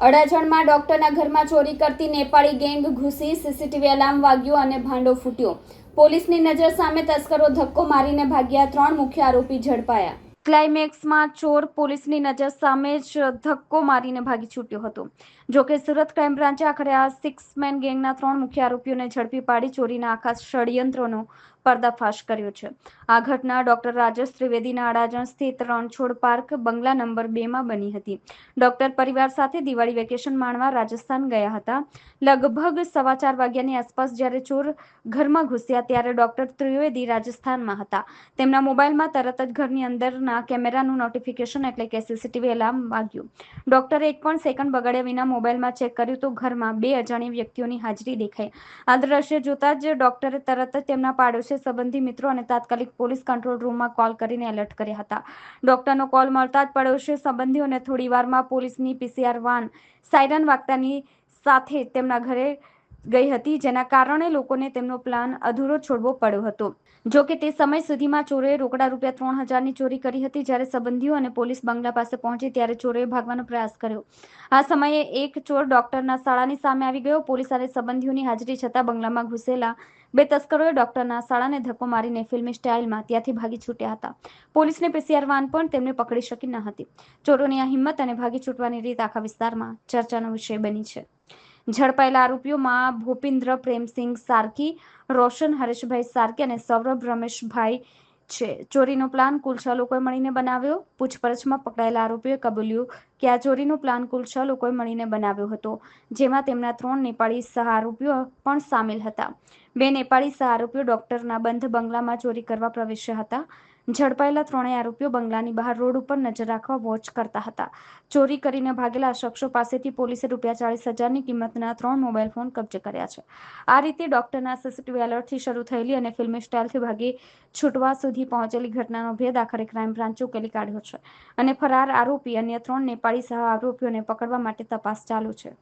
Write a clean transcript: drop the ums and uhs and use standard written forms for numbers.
અડાજણમાં ડોક્ટરના ઘરમાં ચોરી કરતી નેપાળી ગેંગ ઘૂસી, સીસીટીવી એલાર્મ વાગ્યો અને ભાંડો ફૂટ્યો. પોલીસની નજર સામે તસ્કરો ધક્કો મારીને ભાગ્યા, 3 મુખ્ય આરોપી ઝડપાયા. ક્લાઇમેક્સમાં ચોર પોલીસની નજર સામે જ ધક્કો મારીને ભાગી છૂટ્યો હતો. જોકે સુરત ક્રાઇમ બ્રાન્ચે આખરે આ 6 મેન ગેંગના 3 મુખ્ય આરોપીઓને ઝડપી પાડી ચોરીના આખા ષડયંત્રનો પર્દાફાશ કર્યો છે. આ ઘટના ડોક્ટર રાજેશ ત્રિવેદીના અડાજણ સ્થિત રણછોડ પાર્ક બંગલા નંબર 2 માં બની હતી. ડોક્ટર પરિવાર સાથે દિવાળી વેકેશન માણવા રાજસ્થાન ગયા હતા. લગભગ 4:15 વાગ્યાની આસપાસ જ્યારે ચોર ઘરમાં ઘૂસ્યા ત્યારે ડોક્ટર ત્રિવેદી રાજસ્થાનમાં હતા. તેમના મોબાઈલમાં તરત જ ઘરની અંદરના કેમેરાનું નોટિફિકેશન એટલે કે સીસીટીવી એલાર્મ વાગ્યું. ડોક્ટરે એક પણ સેકન્ડ બગાડ્યા વિના મોબાઈલમાં ચેક કર્યું તો ઘરમાં 2 અજાણ્યા વ્યક્તિઓની હાજરી દેખાઈ. આ દ્રશ્ય જોતા જ ડોક્ટરે તરત જ તેમના પાડોશી, સંબંધી, મિત્રો અને તાત્કાલિક પોલીસ કંટ્રોલ રૂમમાં કોલ કરીને એલર્ટ કર્યા હતા. ડોક્ટરનો કોલ મળતા જ પડોશી, સંબંધીઓને થોડીવારમાં પોલીસની પીસીઆર વાન સાયરન વાગતાની સાથે તેમના ઘરે ગઈ હતી, જેના કારણે લોકોને તેમનો પ્લાન અધૂરો છોડવો પડ્યો હતો. જો કે તે સમય સુધીમાં ચોરોએ રોકડા રૂપિયા 3,000ની ચોરી કરી હતી. જ્યારે સંબંધીઓ અને પોલીસ બંગલા પાસે પહોંચી ત્યારે ચોરોએ ભાગવાનો પ્રયાસ કર્યો. આ સમયે એક ચોર ડોક્ટરના શાળાની સામે આવી ગયો. પોલીસ અને સંબંધીઓની હાજરી છતાં બંગલામાં ઘૂસેલા 2 તસ્કરોએ ડોક્ટરના શાળાને ધક્કો મારીને ફિલ્મી સ્ટાઇલમાં ત્યાંથી ભાગી છૂટ્યા હતા. પોલીસની પીસીઆર વાન પણ તેમને પકડી શકી ન હતી. ચોરોની આ હિંમત અને ભાગી છૂટવાની રીત આખા વિસ્તારમાં ચર્ચાનો વિષય બની છે. ઝડપાયેલા આરોપીઓમાં ભૂપિન્દ્ર પ્રેમસિંહ સાર્કી, રોશન હરેશભાઈ સાર્કી અને સૌરભ રમેશભાઈ છે. ચોરીનો પ્લાન કુલ 6 લોકોએ મળીને બનાવ્યો. પૂછપરછમાં પકડાયેલા આરોપીઓએ કબૂલ્યું કે આ ચોરીનો પ્લાન કુલ 6 લોકોએ મળીને બનાવ્યો હતો, જેમાં તેમના 3 નેપાળી સહ આરોપીઓ પણ સામેલ હતા. 2 નેપાળી સહ આરોપીઓ ડોક્ટરના બંધ બંગલામાં ચોરી કરવા પ્રવેશ્યા હતા. ઝડપાયેલા 3 આરોપીઓ બંગલાની બહાર રોડ ઉપર નજર રાખવા વોચ કરતા હતા. ચોરી કરીને ભાગેલા આ શખ્સો પાસેથી પોલીસે ₹40,000ની કિંમતના 3 મોબાઈલ ફોન કબજે કર્યા છે. આ રીતે ડોક્ટરના સીસીટીવી એલર્ટથી શરૂ થયેલી અને ફિલ્મી સ્ટાઇલથી ભાગી છૂટવા સુધી પહોંચેલી ઘટનાનો ભેદ આખરે ક્રાઇમ બ્રાન્ચે ઉકેલી કાઢ્યો છે અને ફરાર આરોપી અન્ય 3 નેપાળી સહ આરોપીઓને પકડવા માટે તપાસ ચાલુ છે.